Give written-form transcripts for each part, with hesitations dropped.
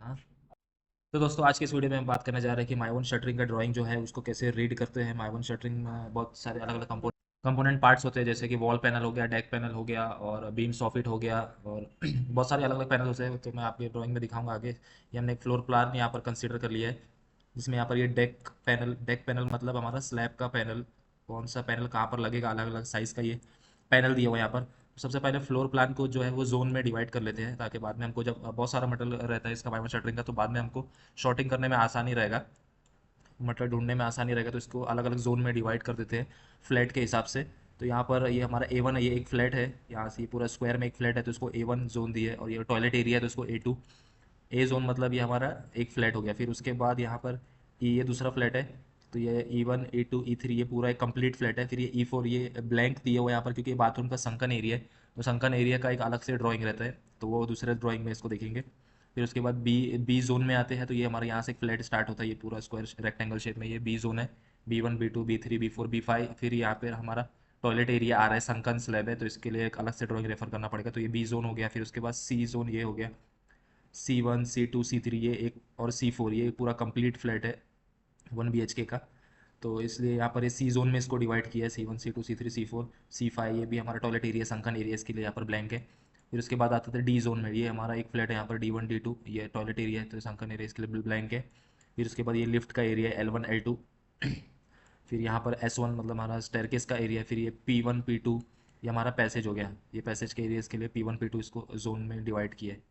हाँ। तो दोस्तों आज के इस वीडियो में हम बात करने जा रहे हैं कि माइवन शटरिंग का ड्राइंग जो है उसको कैसे रीड करते हैं। माइवन शटरिंग में बहुत सारे अलग अलग कंपोनेंट पार्ट्स होते हैं, जैसे कि वॉल पैनल हो गया, डेक पैनल हो गया और बीम सॉफिट हो गया और बहुत सारे अलग अलग पैनल होते हैं। तो मैं आपके ड्राइंग में दिखाऊंगा आगे। ये हमने एक फ्लोर प्लान यहाँ पर कंसीडर कर लिया है, जिसमें यहाँ पर ये डेक पैनल मतलब हमारा स्लैब का पैनल, कौन सा पैनल कहाँ पर लगेगा, अलग अलग साइज़ का ये पैनल दिया हुआ है यहाँ पर। सबसे पहले फ्लोर प्लान को जो है वो जोन में डिवाइड कर लेते हैं, ताकि बाद में हमको जब बहुत सारा मटेरियल रहता है इसका माइवन शटरिंग का, तो बाद में हमको शॉर्टिंग करने में आसानी रहेगा, मटेरियल ढूंढने में आसानी रहेगा। तो इसको अलग अलग जोन में डिवाइड कर देते हैं फ्लैट के हिसाब से। तो यहाँ पर ये हमारा A1 है, ये एक फ्लैट है, यहाँ से ये पूरा स्क्वायर में एक फ्लैट है तो इसको A1 जोन दी है, और ये टॉयलेट एरिया है तो इसको A2। ए जोन मतलब ये हमारा एक फ्लैट हो गया। फिर उसके बाद यहाँ पर ये दूसरा फ्लैट है, तो ये E1 E2 E3 ये पूरा एक कंप्लीट फ्लैट है। फिर ये E4 ये ब्लैंक दिया हुआ है यहाँ पर, क्योंकि ये बाथरूम का संकन एरिया है, तो संकन एरिया का एक अलग से ड्राइंग रहता है, तो वो दूसरे ड्राइंग में इसको देखेंगे। फिर उसके बाद बी जोन में आते हैं, तो ये हमारे यहाँ से एक फ्लैट स्टार्ट होता है, ये पूरा स्क्वायर रेक्टेंगल शेप में ये बी जोन है। B1 B2 B3 B4 B5, फिर यहाँ पे हमारा टॉयलेट एरिया आ रहा है, संकन स्लैब है, तो इसके लिए एक अलग से ड्राइंग रेफर करना पड़ेगा। तो ये बी जोन हो गया। फिर उसके बाद सी जोन ये हो गया, C1 C2 C3 ये एक, और C4 ये पूरा कंप्लीट फ्लैट है 1 BHK का। तो इसलिए यहाँ पर ये सी जोन में इसको डिवाइड किया है, C1 C2 C3 C4 C5, ये भी हमारा टॉयलेट एरिया संकन एरिया, इसके लिए यहाँ पर ब्लैंक है। फिर उसके बाद आता था डी जोन में, ये हमारा एक फ्लैट है यहाँ पर D1 D2, ये टॉयलेट एरिया है तो संकन एरिया, इसके लिए ब्लैंक है। फिर उसके बाद ये लिफ्ट का एरिया है L1 L2। फिर यहाँ पर S1 मतलब हमारा स्टेयरकेस का एरिया है। फिर ये P1 P2 ये हमारा पैसेज हो गया, ये पैसेज के एरिया के लिए P1 P2 इसको जोन में डिवाइड किया है।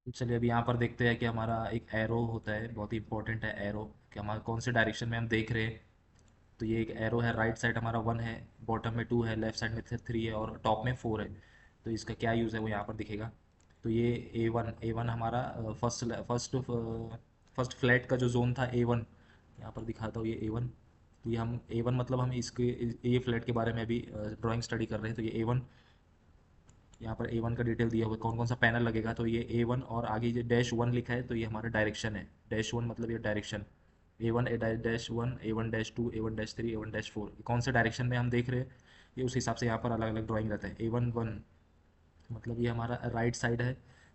तो चलिए अभी यहाँ पर देखते हैं कि हमारा एक एरो होता है, बहुत ही इंपॉर्टेंट है एरो, कि हमारा कौन से डायरेक्शन में हम देख रहे हैं। तो ये एक एरो है, राइट साइड हमारा 1 है, बॉटम में 2 है, लेफ्ट साइड में 3 है और टॉप में 4 है। तो इसका क्या यूज़ है वो यहाँ पर दिखेगा। तो ये ए वन हमारा फर्स्ट फ्लैट का जो जोन था A1, यहाँ पर दिखाता हूँ ये A1। तो ये हम A1 मतलब हम इसके ये फ्लैट के बारे में अभी ड्राइंग स्टडी कर रहे हैं। तो ये A1, यहाँ पर A1 का डिटेल दिया हुआ है, कौन कौन सा पैनल लगेगा। तो ये A1 और आगे जो -1 लिखा है तो ये हमारा डायरेक्शन है, -1 मतलब ये direction. A1 -1 A1-2 A1-3 A1-4 कौन से डायरेक्शन में हम देख रहे हैं, ये उस हिसाब से यहाँ पर अलग अलग ड्राइंग रहता है। A1 1 मतलब ये हमारा राइट साइड है,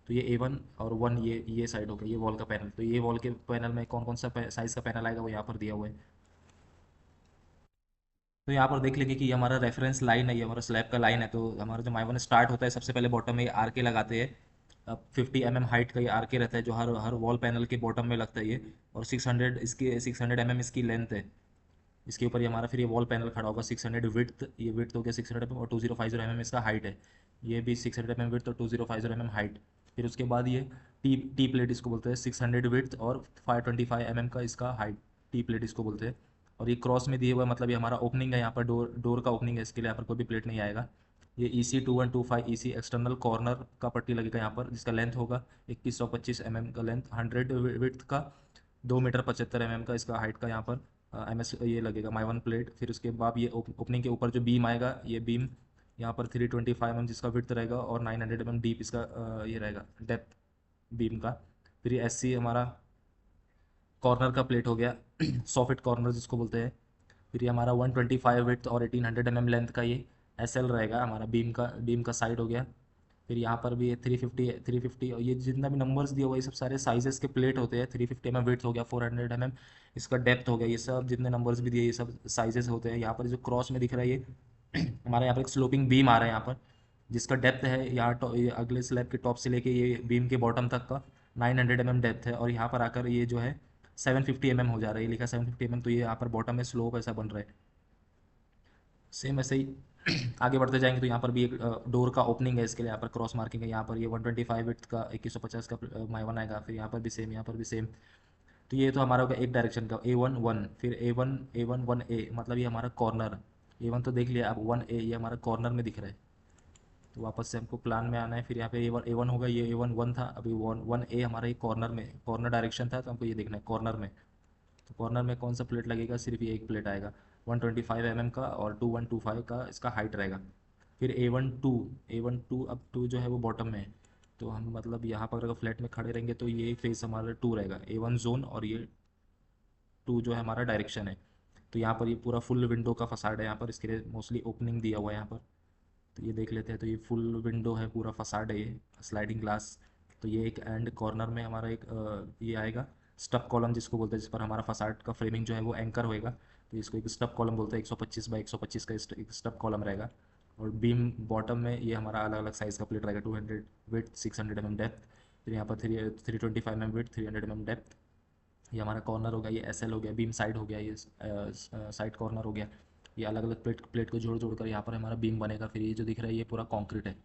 तो ये A1 और 1 ये साइड हो गया, ये वॉल का पैनल। तो ये वॉल के पैनल में कौन कौन सा साइज़ का पैनल आएगा वो यहाँ पर दिया हुआ है। तो यहाँ पर देख लेंगे कि ये हमारा रेफरेंस लाइन है, ये हमारा स्लैब का लाइन है। तो हमारा जो माइवन स्टार्ट होता है, सबसे पहले बॉटम में आर के लगाते हैं। अब 50 हाइट का ये आर के रहता है, जो हर हर वॉल पैनल के बॉटम में लगता है ये। और 600 इसकी लेंथ है, इसके ऊपर ये हमारा फिर ये वॉल पैनल खड़ा होगा। 600 विड्थ, ये विड्थ हो गया 600 और 2050 इसका हाइट है। ये भी 600 विड्थ और 2050 हाइट। फिर उसके बाद ये टी प्लेट इसको बोलते हैं, 600 विड्थ और 525 का इसका हाइट, टी प्लेट इसको बोलते हैं। और ये क्रॉस में दिए हुआ है, मतलब ये हमारा ओपनिंग है, यहाँ पर डोर डोर का ओपनिंग है, इसके लिए यहाँ पर कोई भी प्लेट नहीं आएगा। ये EC2125 EC एक्सटर्नल कॉर्नर का पट्टी लगेगा यहाँ पर, जिसका लेंथ होगा 2125 का लेंथ, 100 विड्थ का, 2 मीटर 75 का इसका हाइट का यहाँ पर MS ये लगेगा माइवन प्लेट। फिर उसके बाद ये ओपनिंग के ऊपर जो बीम आएगा, ये बीम यहाँ पर 325 जिसका विड्थ रहेगा, और 900 डीप इसका ये रहेगा डेप्थ बीम का। फिर ये SC हमारा कॉर्नर का प्लेट हो गया सॉफिट कॉर्नर जिसको बोलते हैं। फिर ये हमारा 125 विड्थ और 1800 लेंथ का ये SL रहेगा हमारा बीम का साइड हो गया। फिर यहाँ पर भी 350 और ये जितना भी नंबर्स दिए हुए ये सब सारे साइजेस के प्लेट होते हैं। 350 विड्थ हो गया, 400 इसका डेप्थ हो गया, ये सब जितने नंबर्स भी दिए ये सब साइजेस होते हैं। यहाँ पर जो क्रॉस में दिख रहा है ये हमारे यहाँ पर एक स्लोपिंग बीम आ रहा है यहाँ पर, जिसका डेप्थ है यहाँ ये अगले स्लैब के टॉप से लेके ये बीम के बॉटम तक का 900 डेप्थ है। और यहाँ पर आकर ये जो है 750 हो जा रहा है, ये लिखा 750 तो ये यहाँ पर बॉटम में स्लोप ऐसा बन रहा है। सेम ऐसे ही आगे बढ़ते जाएंगे, तो यहाँ पर भी एक डोर का ओपनिंग है, इसके लिए यहाँ पर क्रॉस मार्किंग है। यहाँ पर ये 125 विड्थ का 2150 का माइवन आएगा। फिर यहाँ पर भी सेम, यहाँ पर भी सेम। तो ये तो हमारा होगा एक डायरेक्शन का A1 1। फिर A1 1A मतलब ये हमारा कॉर्नर, A1 तो देख लिया, अब 1A ये हमारा कॉर्नर में दिख रहा है। तो वापस से हमको प्लान में आना है। फिर यहाँ पे A1 होगा, ये A1 1 था, अभी 1A हमारा ये कॉर्नर में, कॉर्नर डायरेक्शन था, तो हमको ये देखना है कॉर्नर में। तो कॉर्नर में कौन सा प्लेट लगेगा, सिर्फ ये एक प्लेट आएगा 125 का, और 2125 का इसका हाइट रहेगा। फिर A1 2 अब 2 जो है वो बॉटम में है। तो हम मतलब यहाँ पर अगर फ्लैट में खड़े रहेंगे तो ये फेस हमारा 2 रहेगा, A1 जोन, और ये 2 जो है हमारा डायरेक्शन है। तो यहाँ पर ये पूरा फुल विंडो का फसाड है यहाँ पर, इसके लिए मोस्टली ओपनिंग दिया हुआ है यहाँ पर। तो ये देख लेते हैं। तो ये फुल विंडो है, पूरा फसाड है ये, स्लाइडिंग ग्लास। तो ये एक एंड कॉर्नर में हमारा एक ये आएगा स्टब कॉलम जिसको बोलते हैं, जिस पर हमारा फसाड का फ्रेमिंग जो है वो एंकर होएगा। तो इसको एक स्टब कॉलम बोलते हैं। 125 बाई 125 का एक स्टब कॉलम रहेगा। और बीम बॉटम में ये हमारा अलग अलग साइज़ का प्लेट रहेगा। 200 विथ 600 डेप्थ। फिर यहाँ पर 325 विथ 300 डेप्थ। ये हमारा कॉर्नर हो गया, ये एस एल हो गया, बीम साइड हो गया, ये साइड कॉर्नर हो गया। ये अलग अलग प्लेट प्लेट को जोड़ जोड़ कर यहाँ पर हमारा बीम बनेगा। फिर ये जो दिख रहा है ये पूरा कंक्रीट है।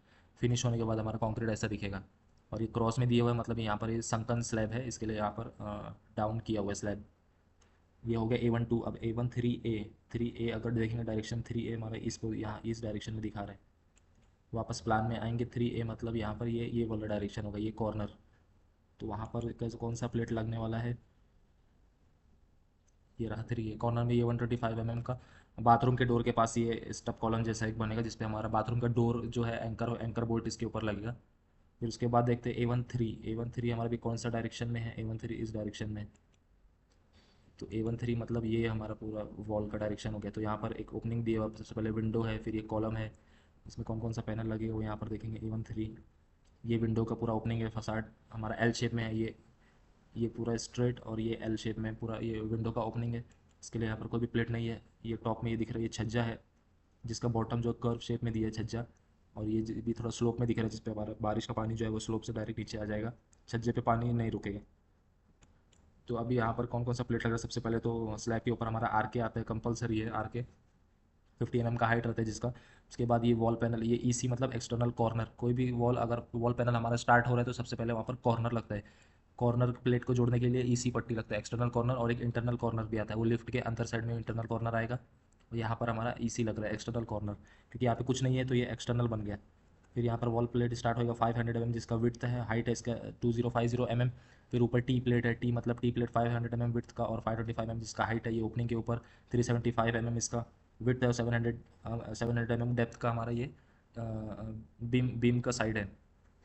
फिनिश होने के बाद हमारा कंक्रीट ऐसा दिखेगा। और ये क्रॉस में दिया हुआ है, मतलब यहाँ पर ये संकन स्लैब है, इसके लिए यहाँ पर डाउन किया हुआ है स्लैब। ये हो गया A1 2। अब A1 3A अगर देखेंगे डायरेक्शन 3A हमारा इस पर यहाँ इस डायरेक्शन में दिखा रहा है। वापस प्लान में आएंगे 3A मतलब यहाँ पर ये वाला डायरेक्शन होगा, ये कॉर्नर। तो वहाँ पर कौन सा प्लेट लगने वाला है, ये रहा 3A कॉर्नर में। ये 125 का बाथरूम के डोर के पास ये स्टप कॉलम जैसा एक बनेगा, जिसपे हमारा बाथरूम का डोर जो है एंकर बोल्ट इसके ऊपर लगेगा। फिर उसके बाद देखते हैं A1 3 हमारा भी कौन सा डायरेक्शन में है। A1 3 इस डायरेक्शन में। तो A1 3 मतलब ये हमारा पूरा वॉल का डायरेक्शन हो गया। तो यहाँ पर एक ओपनिंग दिया हुआ, सबसे पहले विंडो है, फिर ये कॉलम है। इसमें कौन कौन सा पैनल लगेगा वो यहाँ पर देखेंगे। A1 3 ये विंडो का पूरा ओपनिंग है, फसाड हमारा एल शेप में है। ये पूरा स्ट्रेट और ये एल शेप में पूरा ये विंडो का ओपनिंग है। इसके लिए यहाँ पर कोई भी प्लेट नहीं है। ये टॉप में ये दिख रहा है, ये छज्जा है, जिसका बॉटम जो कर्व शेप में दिया है छज्जा। और ये भी थोड़ा स्लोप में दिख रहा है, जिसपे हमारा बारिश का पानी जो है वो स्लोप से डायरेक्ट नीचे आ जाएगा। छज्जे पे पानी नहीं रुकेगा। तो अभी यहाँ पर कौन कौन सा प्लेट लग रहा है, सबसे पहले तो स्लैब के ऊपर हमारा आर के आता है, कंपलसरी है आर के। 50 का हाइट रहता है जिसका। उसके बाद ये वॉल पैनल, ये ईसी मतलब एक्सटर्नल कॉर्नर। कोई भी वॉल अगर वॉल पैनल हमारा स्टार्ट हो रहा है तो सबसे पहले वहाँ पर कॉर्नर लगता है। कॉर्नर प्लेट को जोड़ने के लिए ईसी पट्टी लगता है, एक्सटर्नल कॉर्नर। और एक इंटरनल कॉर्नर भी आता है, वो लिफ्ट के अंदर साइड में इंटरनल कॉर्नर आएगा। और यहाँ पर हमारा ईसी लग रहा है, एक्सटर्नल कॉर्नर, क्योंकि यहाँ पे कुछ नहीं है तो ये एक्सटर्नल बन गया। फिर यहाँ पर वॉल प्लेट स्टार्ट होगा 500 जिसका विड्थ है, हाइट है इसका 2050 फिर ऊपर टी प्लेट है, टी मतलब टी प्लेट 500 विड्थ का, और 525 जिसका हाइट है। ये ओपनिंग के ऊपर 375 इसका विड्थ है, 700 डेप्थ का हमारा ये बीम का साइड है।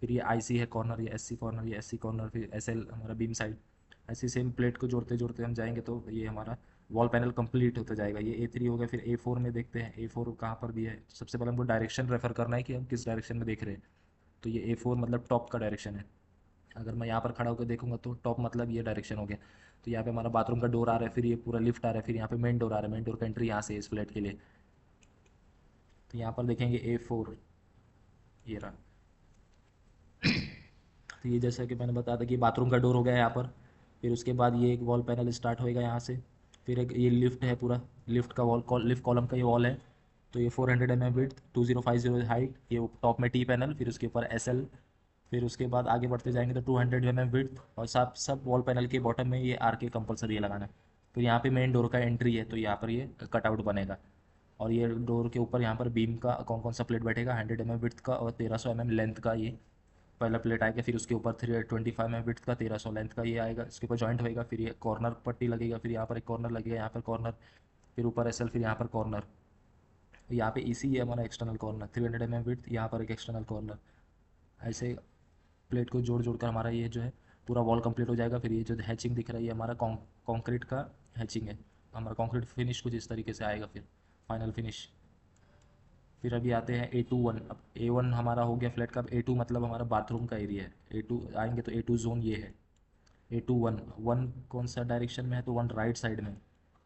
फिर ये आईसी है कॉर्नर, ये एससी कॉर्नर, ये एससी कॉर्नर, फिर एसएल हमारा बीम साइड। ऐसे सेम प्लेट को जोड़ते जोड़ते हम जाएंगे तो ये हमारा वॉल पैनल कंप्लीट होता जाएगा। ये A3 हो गया। फिर A4 में देखते हैं A4 कहाँ पर दिया है। सबसे पहले हमको डायरेक्शन रेफर करना है कि हम किस डायरेक्शन में देख रहे हैं। तो ये A4 मतलब टॉप का डायरेक्शन है। अगर मैं यहाँ पर खड़ा होकर देखूंगा तो टॉप मतलब ये डायरेक्शन हो गया। तो यहाँ पे हमारा बाथरूम का डोर आ रहा है, फिर ये पूरा लिफ्ट आ रहा है, फिर यहाँ पे मेन डोर आ रहा है। मेन डोर का एंट्री यहाँ से है इस फ्लैट के लिए। तो यहाँ पर देखेंगे A4, ये रहा। तो ये जैसा कि मैंने बताया था कि बाथरूम का डोर हो गया है यहाँ पर। फिर उसके बाद ये एक वॉल पैनल स्टार्ट होएगा यहाँ से। फिर एक ये लिफ्ट है, पूरा लिफ्ट का लिफ्ट कॉलम का ये वॉल है। तो ये 400 विड्थ 2050 हाइट, ये टॉप में टी पैनल, फिर उसके ऊपर SL। फिर उसके बाद आगे बढ़ते जाएंगे तो 200 विड्थ, और सब वॉल पैनल के बॉटम में ये आर के कंपलसरी है लगाना है। फिर यहाँ पे मेन डोर का एंट्री है, तो यहाँ पर ये कटआउट बनेगा। और ये डोर के ऊपर यहाँ पर बीम का कौन कौन सा प्लेट बैठेगा, 100 विड्थ का और 1300 लेंथ का ये पहला प्लेट आएगा। फिर उसके ऊपर 325 विड्थ का 1300 लेंथ का ये आएगा, इसके ऊपर जॉइंट होएगा। फिर ये कॉर्नर पट्टी लगेगा, फिर यहाँ पर एक कॉर्नर लगेगा, यहाँ पर कॉर्नर, फिर ऊपर SL, फिर यहाँ पर कॉर्नर। यहाँ पे इसी है हमारा एक्सटर्नल कॉर्नर, 300 विड्थ, यहाँ पर एक एक्सटर्नल कॉर्नर। ऐसे प्लेट को जोड़ जोड़ कर हमारा ये जो है पूरा वॉल कंप्लीट हो जाएगा। फिर ये जो हैचिंग दिख रहा है ये हमारा कॉन्क्रीट का हैचिंग है। हमारा कॉन्क्रीट फिनिश कुछ इस तरीके से आएगा, फिर फाइनल फिनिश। फिर अभी आते हैं A2 1। अब A1 हमारा हो गया फ्लैट का। अब A2 मतलब हमारा बाथरूम का एरिया है। A2 आएंगे तो A2 जोन ये है। A2 1 वन कौन सा डायरेक्शन में है, तो 1 राइट साइड में।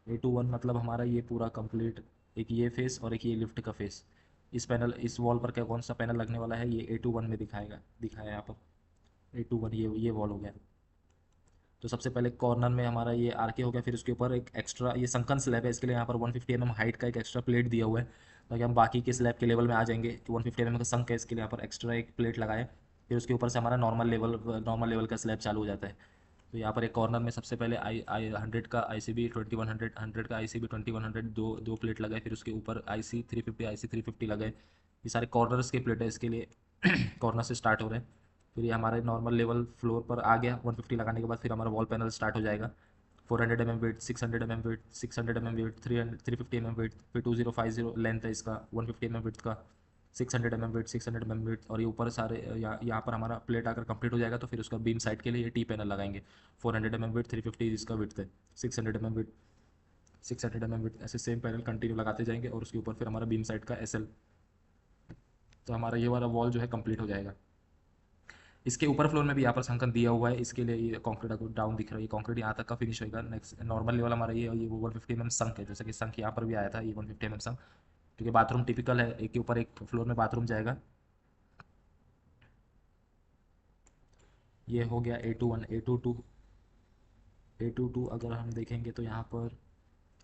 A2 1 मतलब हमारा ये पूरा कंप्लीट, एक ये फेस और एक ये लिफ्ट का फेस। इस वॉल पर क्या कौन सा पैनल लगने वाला है ये A2 1 में दिखाया यहाँ पर। A2 1 ये वॉल हो गया। तो सबसे पहले कॉर्नर में हमारा ये आरके हो गया। फिर उसके ऊपर एक एक्स्ट्रा ये संकन स्लैब है, इसके लिए यहाँ पर 150 हाइट का एक एक्स्ट्रा प्लेट दिया हुआ है, ताकि हम बाकी के स्लैब के लेवल में आ जाएंगे। कि 150 का संक है, इसके लिए यहाँ पर एक्स्ट्रा एक प्लेट लगाए। फिर उसके ऊपर से हमारा नॉर्मल लेवल का स्लैब चालू हो जाता है। तो यहाँ पर एक कॉर्नर में सबसे पहले आई आई 100 का ICB 2100, 100 का ICB 2100, दो दो प्लेट लगाए। फिर उसके ऊपर IC 350 लगाए। ये सारे कॉर्नर्स के प्लेट है, इसके लिए कॉर्नर से स्टार्ट हो रहे हैं। फिर ये हमारे नॉर्मल लेवल फ्लोर पर आ गया 150 लगाने के बाद। फिर हमारा वॉल पैनल स्टार्ट हो जाएगा। 400 विड्थ, 600 विड्थ, 600 विड्थ, 350 विड्थ, फिर 2050 लेंथ है इसका, 150 विड्थ का, 600 विड्थ, 600 विड्थ। और ये ऊपर सारे यहाँ पर हमारा प्लेट आकर कंप्लीट हो जाएगा। तो फिर उसका बीम साइड के लिए ये टी पैनल लगाएंगे। 400 विड्थ, 350 जिसका विड्थ है, 600 विड्थ, 600 विड्थ, ऐसे सेम पैनल कंटिन्यू लगाते जाएंगे। और उसके ऊपर फिर हमारा बीम साइड का SL। तो हमारा ये वाला वॉल जो है कंप्लीट हो जाएगा। इसके ऊपर फ्लोर में भी यहाँ पर संकन दिया हुआ है, इसके लिए ये कंक्रीट डाउन दिख रहा है, ये कंक्रीट यहाँ तक का फिनिश होगा। नेक्स्ट नॉर्मल लेवल हमारा ये 150 mm संक है, जैसे कि संक यहाँ पर भी आया था, ये 150 mm संक, क्योंकि बाथरूम टिपिकल है, एक के ऊपर एक फ्लोर में बाथरूम जाएगा। ये हो गया A21। A22 अगर हम देखेंगे तो यहाँ पर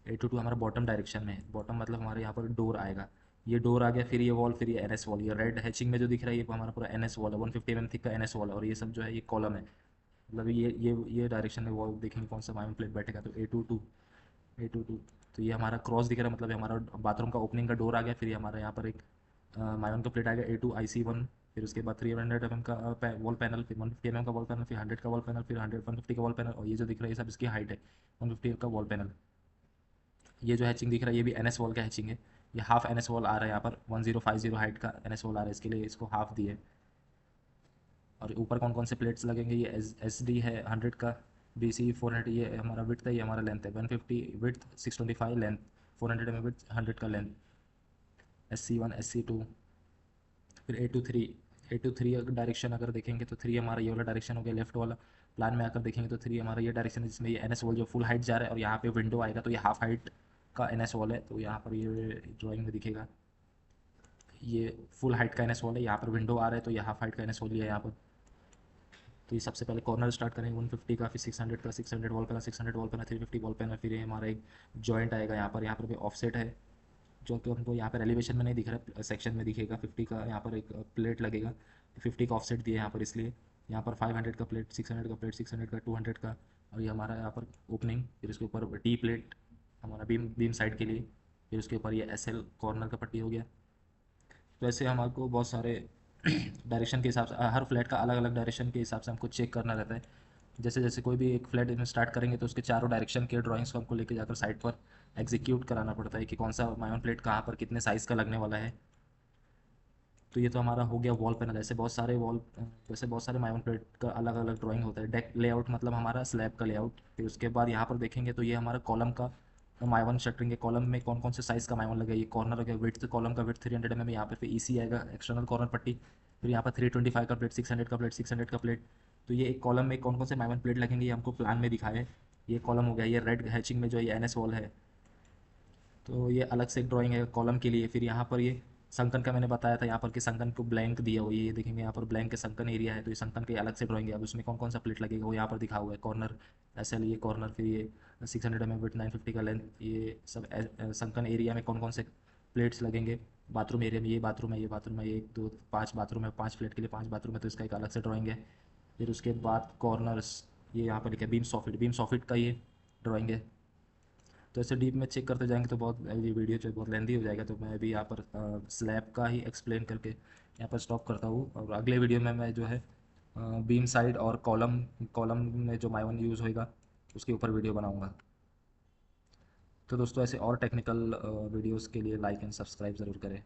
A22 हमारा बॉटम डायरेक्शन में है, बॉटम मतलब हमारे यहाँ पर डोर आएगा, ये डोर आ गया, फिर ये वॉल, फिर ये NS वॉल, ये रेड हैचिंग में जो दिख रहा है ये हमारा पूरा NS वॉल है, 150 mm थिक का NS वॉल है, और ये सब जो है ये कॉलम है, मतलब ये डायरेक्शन में वॉल देखेंगे कौन सा माइमन प्लेट बैठेगा। तो A22 तो ये हमारा क्रॉस दिख रहा है, मतलब ये हमारा बाथरूम का ओपनिंग का डोर आ गया, फिर ये हमारा यहाँ पर एक माइमन का प्लेट आ गया A2 IC1, फिर उसके बाद 300 mm का वॉल पैनल, फिर 150 mm का वॉल पैनल, फिर 100 का वॉल पैनल, फिर 150 का वॉल पैनल, और ये जो दिख रहा है ये सब इसकी हाइट है, 150 का वॉल पैनल। ये जो हैचिंग दिख रहा है ये भी NS वॉल का हैचिंग है, ये हाफ NS वॉल आ रहा है, यहाँ पर 1050 हाइट का NS वॉल आ रहा है, इसके लिए इसको हाफ दिए। और ऊपर कौन कौन से प्लेट्स लगेंगे, ये SD है 100 का, BC 400, ये हमारा विड्थ है, ये हमारा लेंथ है, 150 विड्थ, 625 लेंथ, 400 mm विड्थ, 100 का लेंथ। SC1 SC2, फिर A23 अगर डायरेक्शन अगर देखेंगे तो 3 हमारा ये वाला डायरेक्शन हो गया, लेफ्ट वाला प्लान में आकर देखेंगे तो 3 हमारा ये डायरेक्शन है, जिसमें ये NS वॉल जो फुल हाइट जा रहा है, और यहाँ पे विंडो आएगा, तो ये हाफ हाइट का NS वॉल है, तो यहाँ पर ये ड्राइंग में दिखेगा, ये फुल हाइट का NS वॉल है, यहाँ पर विंडो आ रहा है, तो ये हाफ हाइट का NS वॉल है यहाँ पर। तो ये सबसे पहले कॉर्नर स्टार्ट करेंगे 150 का, फिर 600 का, 600 wall panel, 600 wall panel, 350 wall panel, फिर ये हमारा एक जॉइंट आएगा यहाँ पर भी ऑफसेट है, जो कि हमको यहाँ पर एलिवेशन में नहीं दिख रहा है, सेक्शन में दिखेगा। 50 का यहाँ पर एक प्लेट लगेगा, 50 का ऑफसेट दिया यहाँ पर, इसलिए यहाँ पर 500 का प्लेट, 600 का प्लेट, 600 का, 200 का, और ये हमारा यहाँ पर ओपनिंग, फिर उसके ऊपर टी प्लेट हमारा बीम साइड के लिए, फिर उसके ऊपर ये SL कॉर्नर का पट्टी हो गया। तो ऐसे हमारे को बहुत सारे डायरेक्शन के हिसाब से, हर फ्लैट का अलग अलग डायरेक्शन के हिसाब से हमको चेक करना रहता है। जैसे जैसे कोई भी एक फ्लैट में स्टार्ट करेंगे तो उसके चारों डायरेक्शन के ड्राइंग्स को हमको लेके जाकर साइट पर एग्जीक्यूट कराना पड़ता है कि कौन सा माइमन प्लेट कहाँ पर कितने साइज़ का लगने वाला है। तो ये तो हमारा हो गया वॉल पैनल। ऐसे बहुत सारे माइमन प्लेट का अलग अलग ड्राइंग होता है। डेक लेआउट मतलब हमारा स्लैब का लेआउट। फिर उसके बाद यहाँ पर देखेंगे तो ये हमारा कॉलम का माइवन शटरिंग है, कॉलम में कौन कौन से साइज़ का माइवन लगा, ये कॉर्नर हो गया, विड्थ कॉलम का विड्थ 300 mm, यहाँ पर फिर EC आएगा, एक्सटर्नल कॉर्नर पट्टी, फिर यहाँ पर 325 का प्लेट, 600 का प्लेट, 600 का प्लेट। तो ये एक कॉलम में कौन कौन से माइवन प्लेट लगेंगे ये हमको प्लान में दिखाया है। ये कॉलम हो गया, ये रेड हैचिंग में जो ये NS वॉल है, तो ये अलग से एक ड्राइंग है कॉलम के लिए। फिर यहाँ पर ये संकन का मैंने बताया था, यहाँ पर कि संकन को ब्लैंक दिया हुआ है, ये देखेंगे यहाँ पर ब्लैंक के संकन एरिया है, तो ये संकन के अलग से ड्राइंग है। अब उसमें कौन कौन सा प्लेट लगेगा वो यहाँ पर दिखा हुआ है, कॉर्नर SL ये कॉर्नर, फिर ये 600 mm विड्थ, 950 का लेंथ, ये सब संकन एरिया में कौन कौन से प्लेट्स लगेंगे। बाथरूम एरिया में ये बाथरूम है, ये बाथरूम है, 1 2 5 बाथरूम है, 5 प्लेट के लिए 5 बाथरूम है, तो इसका एक अलग से ड्राइंग है। फिर उसके बाद कॉर्नर्स, ये यहाँ पर लिखा है बीम सॉफिट का ये ड्राइंग है। तो ऐसे डीप में चेक करते जाएंगे तो बहुत ये वीडियो जो है बहुत लेंदी हो जाएगा, तो मैं अभी यहाँ पर स्लैब का ही एक्सप्लेन करके यहाँ पर स्टॉप करता हूँ, और अगले वीडियो में मैं जो है बीम साइड और कॉलम कॉलम में जो माइवन यूज़ होएगा उसके ऊपर वीडियो बनाऊँगा। तो दोस्तों ऐसे और टेक्निकल वीडियोज़ के लिए लाइक एंड सब्सक्राइब ज़रूर करें।